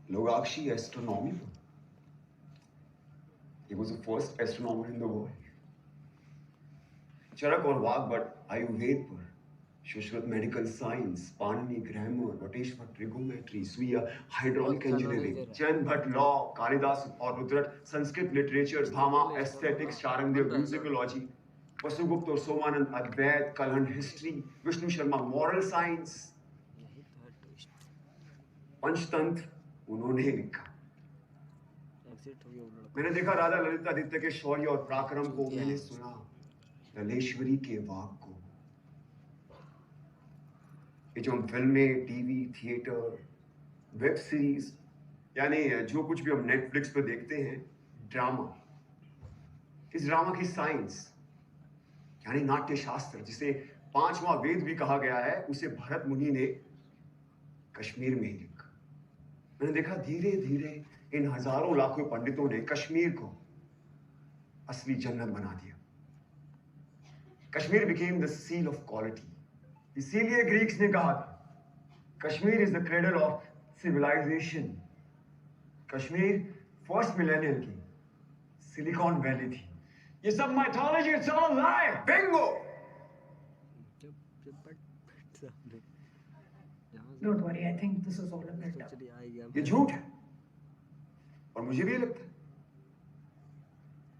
Logakshi astronomy. He was the first astronomer in the world. Charak और वाग्भट आयुर्वेद पर, Sushruta medical science, Panini grammar, Vateshvara trigonometry, Suyya hydraulic engineering, Jain Bhatt law, Kalidasa और Rudrata Sanskrit literature, Bhama aesthetics, Sharangdev musicology, Vasugupta और Somananda Advaita, Kalhana history, Vishnu Sharma moral science, Panchatantra उन्होंने लिखा। मैंने देखा राजा ललितादित्य के शौर्य और पराक्रम को, मैंने सुना ललेश्वरी के वाक को। ये जो हम फिल्में, टीवी, थिएटर, वेब सीरीज, यानी जो कुछ भी हम नेटफ्लिक्स पे देखते हैं, ड्रामा, इस ड्रामा की साइंस यानी नाट्य शास्त्र, जिसे पांचवा वेद भी कहा गया है, उसे भरत मुनि ने कश्मीर में ही लिखा। मैंने देखा धीरे धीरे इन हजारों लाखों पंडितों ने कश्मीर को असली जन्नत बना दिया। Kashmir became the seal of quality. इसीलिए ग्रीक्स ने कहा था Kashmir is the cradle of civilization. Kashmir first millennium की सिलिकॉन वैली थी। ये सब mythology, it's all lie. Bingo. Don't worry, I think this is all a build-up. ये झूठ है और मुझे भी ये लगता है,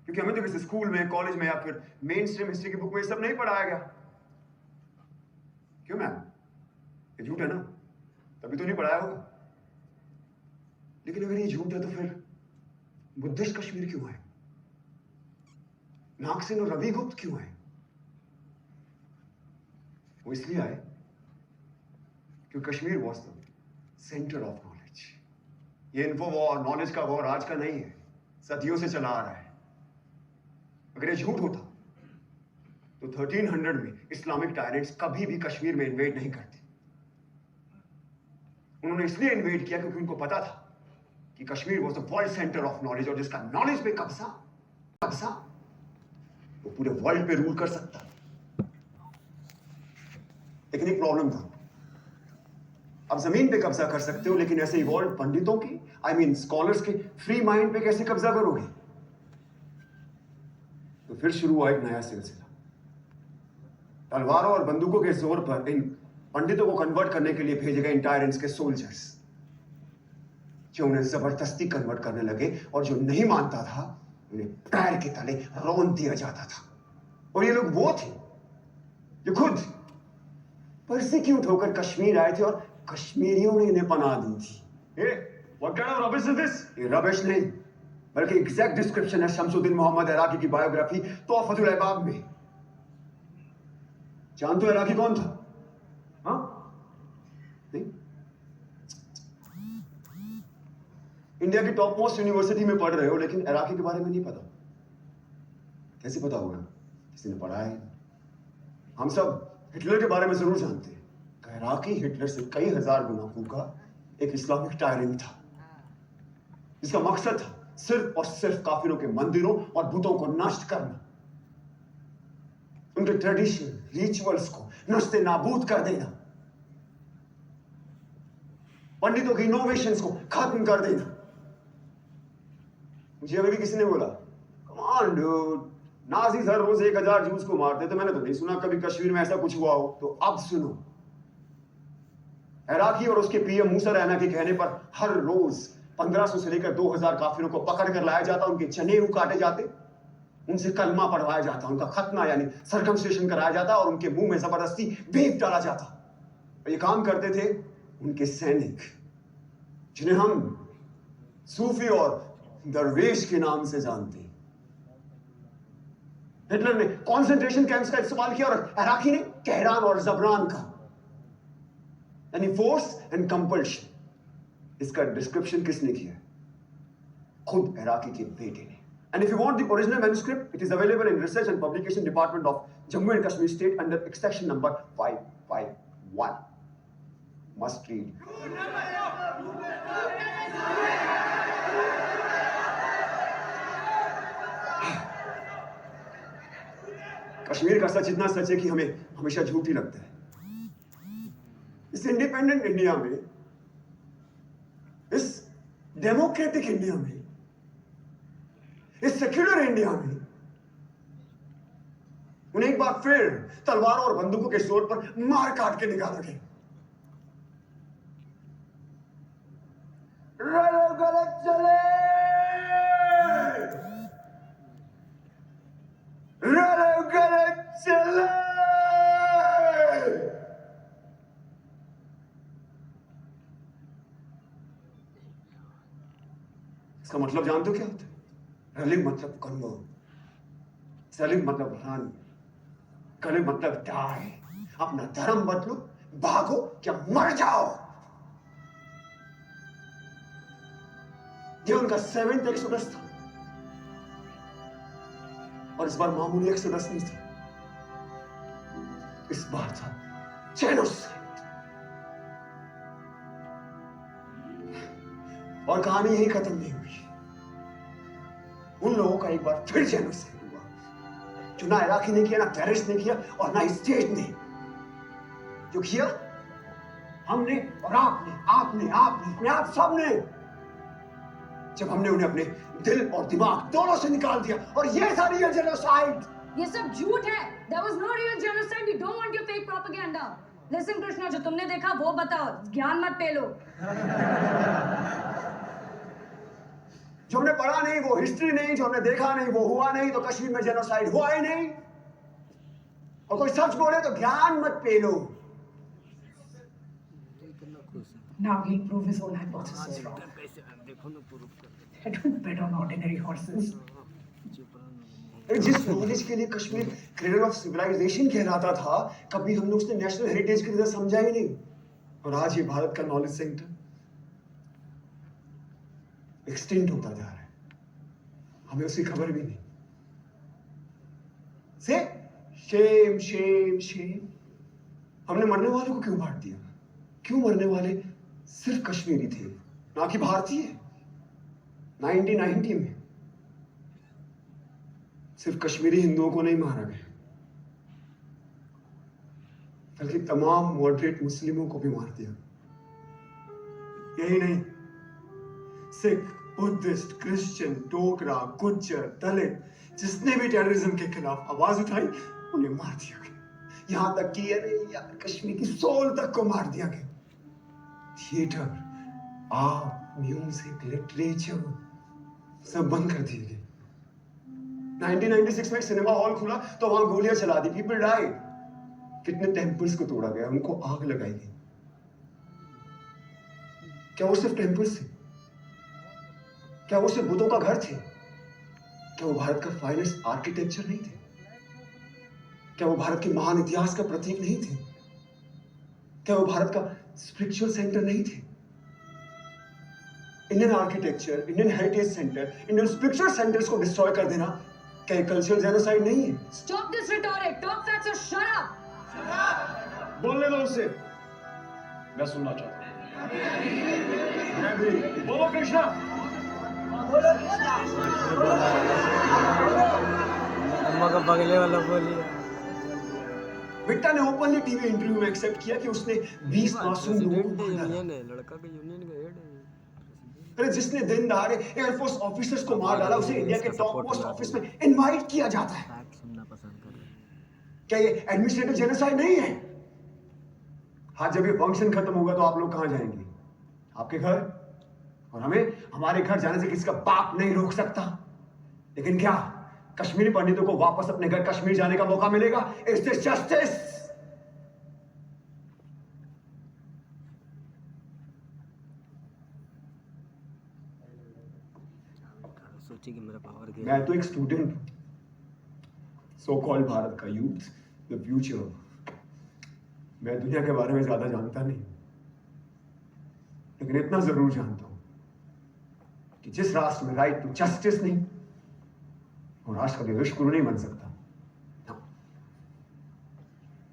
क्योंकि हमें तो किसी स्कूल में, कॉलेज में या फिर मेन स्ट्रीम हिस्ट्री की बुक में ये सब नहीं पढ़ाया गया। क्यों मैम? ये झूठ है ना, तभी तो नहीं पढ़ाया होगा। लेकिन अगर ये झूठ है तो फिर बुद्धिस्ट कश्मीर क्यों आए? नागसेन और रविगुप्त क्यों आए? वो इसलिए आए क्योंकि Kashmir was the centre of knowledge. ये इन्फो वॉर, नॉलेज का वॉर आज का नहीं है, सदियों से चला आ रहा है। अगर ये झूठ होता तो 1300 में इस्लामिक टायरेंट्स कभी भी कश्मीर में इन्वेड नहीं करते। उन्होंने इसलिए इन्वेड किया क्योंकि उनको पता था कि Kashmir was the world centre of knowledge, और जिसका नॉलेज पे कब्जा वो पूरे वर्ल्ड पे रूल कर सकता। लेकिन एक प्रॉब्लम था, अब जमीन पे कब्जा कर सकते हो, लेकिन ऐसे इवॉल्व पंडितों की, आई मीन स्कॉलर्स के फ्री माइंड पे कैसे कब्जा करोगे? तो फिर शुरू हुआ एक नया सिलसिला। तलवारों और बंदूकों के जोर पर इन पंडितों को कन्वर्ट करने के लिए भेजे गए इन टायरेंट्स के सोल्जर्स, जो उन्हें जबरदस्ती कन्वर्ट करने लगे, और जो नहीं मानता था उन्हें पैर के तले रौंद दिया जाता था। और ये लोग वो थे जो खुद परसिक्यूट होकर कश्मीर आए थे और कश्मीरियों ने इन्हें पनाह दी थी। What kind of rubbish is this? ये रबिश नहीं, बल्कि एग्जैक्ट डिस्क्रिप्शन है शमसुद्दीन मोहम्मद इराकी की बायोग्राफी तोहफतुल अहबाब में। जानते हो इराकी कौन था? हाँ? नहीं? इंडिया की टॉप मोस्ट यूनिवर्सिटी में पढ़ रहे हो, लेकिन इराकी के बारे में नहीं पता। कैसे पता होगा? किसी ने पढ़ा है? हम सब हिटलर के बारे में जरूर जानते हैं। इराकी हिटलर से कई हजार गुना फूका एक इस्लामिक टायरेंट था, जिसका मकसद था सिर्फ और सिर्फ काफिरों के मंदिरों और बुतों को नष्ट करना, उनके ट्रेडिशन, रिचुअल्स को नष्ट नाबूद कर देना, पंडितों की इनोवेशंस को खत्म कर देना। मुझे अभी भी किसी ने बोला, कम ऑन डूड, नाज़ीज़ हर रोज 1000 जूस को मारते, तो मैंने तो नहीं सुना कभी कश्मीर में ऐसा कुछ हुआ हो। तो अब सुनो, इराकी और उसके पीएम मूसा रैना के कहने पर हर रोज 1500 से लेकर 2000 काफिरों को पकड़ कर लाया जाता, उनके जनेऊ काटे जाते, उनसे कलमा पढ़वाया जाता, उनका खतना यानी सरकमस्टेशन कराया जाता, और उनके मुंह में जबरदस्ती बीफ डाला जाता। और ये काम करते थे उनके सैनिक, जिन्हें हम सूफी और दरवेश के नाम से जानते हैं। हिटलर ने कॉन्सेंट्रेशन कैंप्स का इस्तेमाल किया और इराकी ने कहरान और जबरान का, यानी फोर्स एंड कंपल्शन। इसका डिस्क्रिप्शन किसने किया? खुद इराकी के बेटे ने। And if you want the original manuscript, it is available in research and publication department of Jammu and Kashmir state under extension number 551। Must read. Kashmir का सच इतना सच है कि हमें हमेशा झूठ ही लगता है। इस इंडिपेंडेंट इंडिया में, इस डेमोक्रेटिक इंडिया में, इस सेक्युलर इंडिया में उन्हें एक बार फिर तलवारों और बंदूकों के जोर पर मार काट के निकाला गया। गलत चले, गलत चले। इसका मतलब जानते हो क्या होता है? रलिंग मतलब कन्वर्ट, सलिंग मतलब रन, कलिंग मतलब डाई। अपना धर्म बदलो, भागो क्या मर जाओ। ये उनका 7th एक्सोडस था, और इस बार मामूली एक्सोडस नहीं था, इस बार था जेनोसाइड। और कहानी यही खत्म नहीं हुई। उन लोगों का एक बार फिर जेनोसाइड हुआ, जो ना इराकी ने किया, ना पेरिस ने किया, और ना स्टेट ने। जो किया हमने और आपने आप सबने, जब हमने उन्हें अपने दिल और दिमाग दोनों से निकाल दिया। और ये था रियल जेनोसाइड। ये सब झूठ है। There was no real genocide. We don't want your fake propaganda. Listen Krishna, जो तुमने देखा वो बताओ, ज्ञान मत पेलो। जो हमने पढ़ा नहीं वो हिस्ट्री नहीं, जो हमने देखा नहीं वो हुआ नहीं, तो कश्मीर में जेनोसाइड हुआ ही नहीं। और कोई सच बोले तो ज्ञान मत पेलो। Now he'll prove his own hypothesis wrong. I don't bet on ordinary horses. जिस नॉलेज के लिए कश्मीर क्रेडल ऑफ सिविलाइजेशन कहलाता था, कभी हमने उसे नेशनल हेरिटेज की तरह समझा ही नहीं। और आज ये भारत का नॉलेज सेंटर एक्सटिंक्ट होता जा रहा है, हमें उसकी खबर भी नहीं। से शेम शेम शेम। हमने मरने वालों को क्यों बांट दिया? क्यों मरने वाले सिर्फ कश्मीरी थे, ना कि भारतीय? 1990 में सिर्फ कश्मीरी हिंदुओं को नहीं मारा गया, बल्कि तमाम मॉडरेट मुस्लिमों को भी मार दिया। यही नहीं, सिख, बुद्धिस्ट, क्रिश्चियन, डोगरा, गुज्जर, दलित, जिसने भी टेररिज्म के खिलाफ आवाज उठाई उन्हें मार दिया गया। यहां तक कि यार कश्मीर की सोल तक को मार दिया गया। थिएटर, आर्ट, म्यूजिक, लिटरेचर सब बंद कर दिए गए। 1996 में सिनेमा हॉल खुला तो वहां गोलियां चला दी, पीपल डाइड। कितने टेम्पल्स को तोड़ा गया, उनको आग लगाई गई। क्या वो सिर्फ टेम्पल्स थे? क्या वो सिर्फ बुतों का घर थे? क्या वो भारत का फाइनेस्ट आर्किटेक्चर नहीं थे? क्या वो भारत के महान इतिहास का प्रतीक नहीं थे? क्या वो भारत का स्पिरिचुअल सेंटर नहीं थे? Indian architecture, Indian heritage centre, Indian spiritual centres को डिस्ट्रॉय कर देना क्या ये कल्चरल जेनोसाइड नहीं है? Stop this rhetoric. Talk facts or shut up. बोलने दो उसे, मैं सुनना चाहता हूँ। मैं भी। बोलो कृष्णा। अम्मा का बगले वाला बोलिए। बिट्टा ने ओपनली टीवी इंटरव्यू में एक्सेप्ट किया कि उसने 20 मासूम लोगों को मार डाला। यूनियन है, लड़का का यूनियन का हेड है। अरे जिसने दिन दहाड़े एयरफोर्स ऑफिसर्स को मार डाला, उसे इंडिया के टॉप मोस्ट ऑफिस में इनवाइट किया जाता है। फैक्ट सुनना पसंद कर रहे हैं। क्या ये एडमिनिस्ट्रेटिव जेनोसाइड नहीं है? हाँ, जब ये फंक्शन खत्म होगा तो आप लोग कहां जाएंगे? आपके घर। और हमें हमारे घर जाने से किसी का बाप नहीं रोक सकता। लेकिन क्या कश्मीरी पंडितों को वापस अपने घर कश्मीर जाने का मौका मिलेगा? Is this justice? सोचिए कि मेरा पावर गया। मैं तो एक स्टूडेंट हूं, सो कॉल्ड भारत का यूथ, द फ्यूचर। मैं दुनिया के बारे में ज्यादा जानता नहीं, लेकिन इतना जरूर जानता हूं कि जिस राष्ट्र में राइट टू जस्टिस नहीं, वो राष्ट्र कभी विश्व गुरु नहीं बन सकता। हाँ।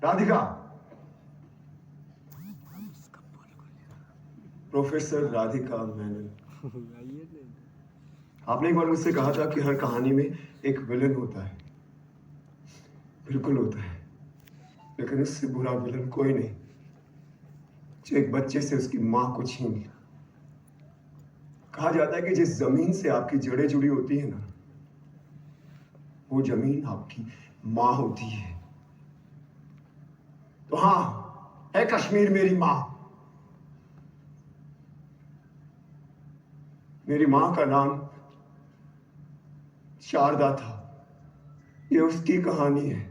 राधिका, प्रोफेसर राधिका मेनन, आपने एक बार मुझसे कहा था कि हर कहानी में एक विलन होता है। बिल्कुल होता है, लेकिन उससे बुरा विलन कोई नहीं जो एक बच्चे से उसकी मां को छीन लिया। कहा जाता है कि जिस जमीन से आपकी जड़ें जुड़ी होती है ना, वो जमीन आपकी मां होती है। तो हां, है कश्मीर मेरी मां। मेरी मां का नाम शारदा था, ये उसकी कहानी है।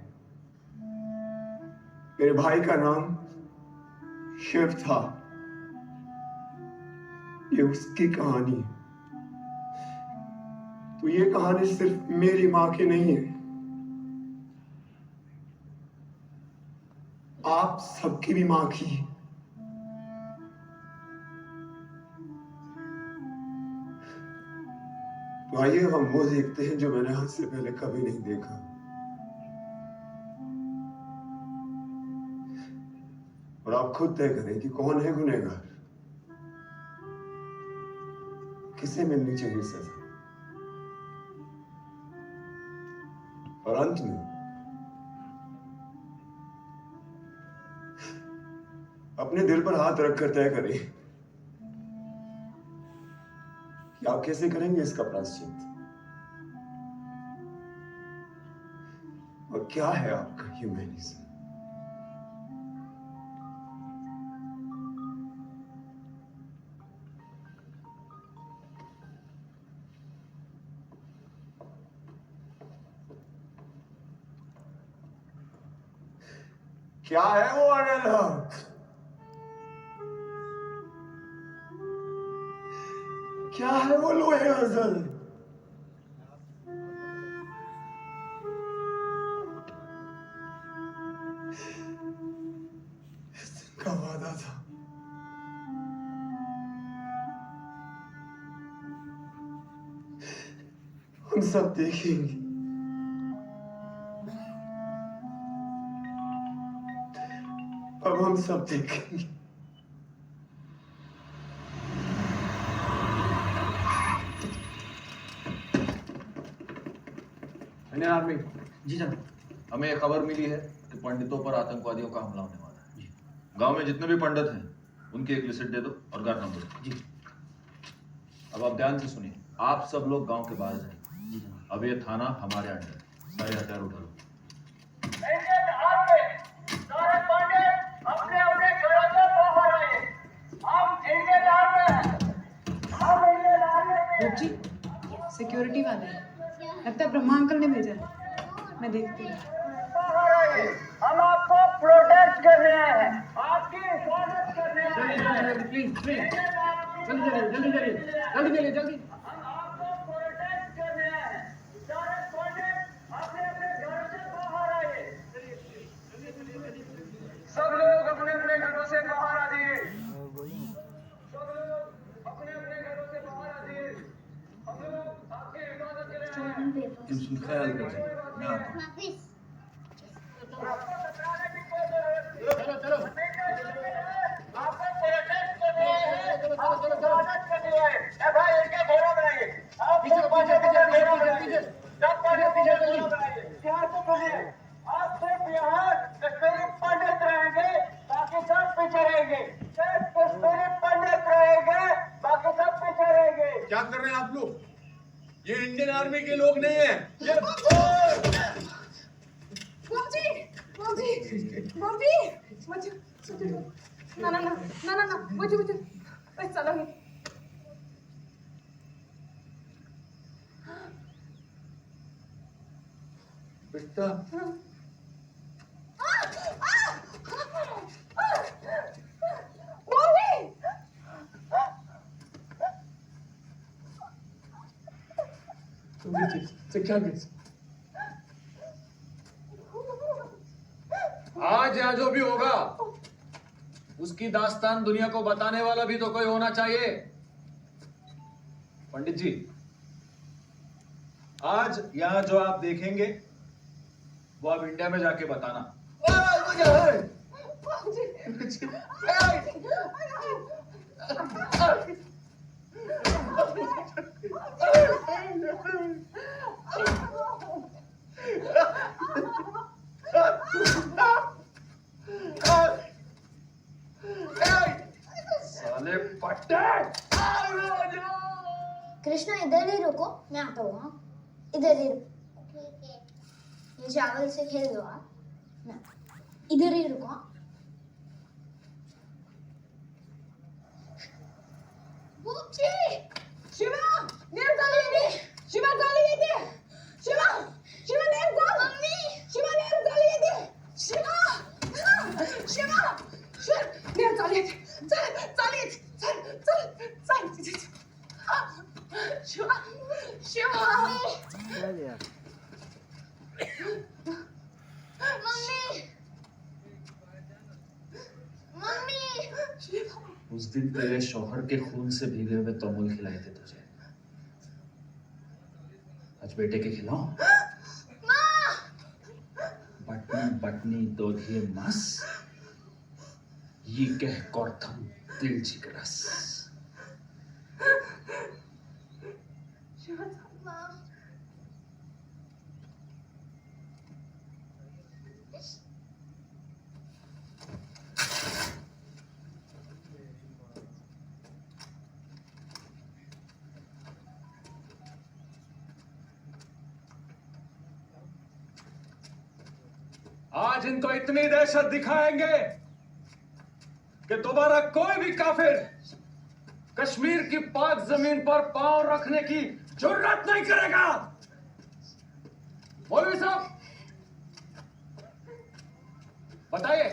मेरे भाई का नाम शिव था, ये उसकी कहानी है। तो ये कहानी सिर्फ मेरी मां की नहीं है, आप सबकी भी मां की है। तो आइए हम वो देखते हैं जो मैंने आज से पहले कभी नहीं देखा। और आप खुद तय करें कि कौन है गुनहगार, किसे मिलनी चाहिए सजा। और अंत में अपने दिल पर हाथ रखकर तय करें कि आप कैसे करेंगे इसका प्रायश्चित, और क्या है आपका ह्यूमैनिज्म। क्या है वो अनल हक? क्या है वो लोहे अजल? इस दिन का वादा था, हम सब देखेंगे। अब हम सब देखेंगे। इंडियन आर्मी, जी जनाब। हमें एक खबर मिली है कि पंडितों पर आतंकवादियों का हमला होने वाला है। गांव में जितने भी पंडित हैं उनकी एक लिस्ट दे दो और घर नंबर दो। जी। अब आप ध्यान से सुनिए, आप सब लोग गांव के बाहर जाइए। जी जनाब। अब ये थाना हमारे अंडर है, सारे हथियार उठा लो। जी सिक्योरिटी वाले हैं, लगता है ब्रह्मा अंकल ने भेजा है, मैं देखती हूँ। हम आपको प्रोटेक्ट कर रहे हैं, आपकी हिफाजत कर रहे हैं। प्लीज प्लीज जल्दी जल्दी जल्दी जल्दी जल्दी जल्दी। हम आपको प्रोटेक्ट कर रहे हैं। सारे पंडित अपने अपने घर से बाहर आइए। सब लोग अपने अपने घरों से बाहर आ जाइए। सब लोग अपने अपने घरों से बाहर आ जाइए। हम लोग आपकी हिफाजत कर रहे हैं। तुम ख्याल करो, मैं आता हूँ। चलो चलो आपको प्रोटेक्ट कर रहे हैं, आपको हिफाजत कर रहे हैं। ए भाई इनके घरों में आइए। आप पीछे सब पीछे पंडित पीछे के घरों में पीछे आइए। सब पंडित के घरों में आइए। ध्यान से सुनिए, आप सिर्फ यहाँ कश्मीरी पंडित रहेंगे, बाकी सब पीछे रहेंगे। सिर्फ कश्मीरी पंडित रहेंगे, बाकी सब पीछे रहेंगे। क्या कर रहे हैं आप लोग? ये इंडियन आर्मी के लोग नहीं है, ये मम्मी मुझे ना ना ना ना ना ना मुझे मुझे बस चलो ही बेटा से क्या आज यहाँ जो भी होगा उसकी दास्तान दुनिया को बताने वाला भी तो कोई होना चाहिए। पंडित जी, आज यहाँ जो आप देखेंगे वो आप इंडिया में जाके बताना। साले पट्टे! कृष्णा इधर ही रुको, मैं आता हूँ। हाँ? इधर ही रुको। ये चावल से खेल दो आप। मैं इधर ही रुको। हाँ? बूची! शिवा, नेल डाली दे। शिवा डाली दे। शिवा, शिवा नेल डाल। मम्मी! शिवा नेल डाली दे। शिवा, शिवा, शिवा नेल डाली दे। चल, डाली दे। चल, चल, चल, चल। शिवा, शिवा। क्या यार मम्मी! मम्मी! शिवा। उस दिन तेरे शौहर के खून से भीगे हुए तमुल खिलाए थे तुझे, आज बेटे के खिलाओ। बटनी बटनी दोधिये मांस, ये कह कौर्थम दिल जिगरस। माँ! आज इनको इतनी दहशत दिखाएंगे कि दोबारा कोई भी काफिर कश्मीर की पाक जमीन पर पांव रखने की जुर्रत नहीं करेगा। मौलवी साहब, बताइए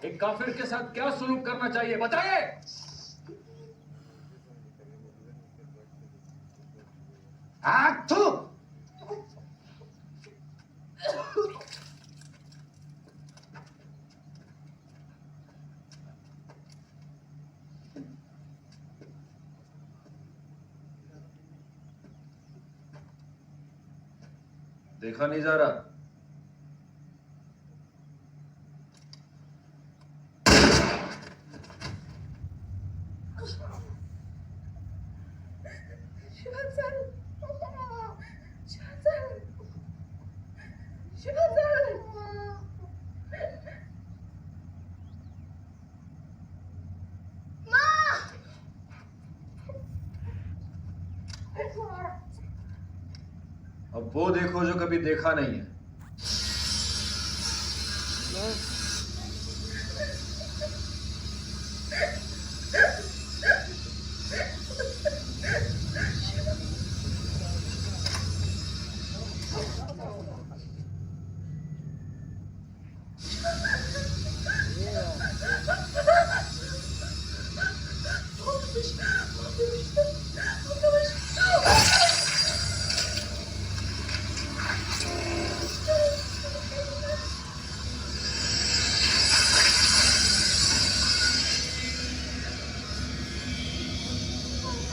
एक काफिर के साथ क्या सुलूक करना चाहिए, बताइए। थू। देखा नहीं जा रहा। शिवा चल। शिवा चल। शिवा चल। अब वो देखो जो कभी देखा नहीं है।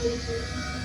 Thank you.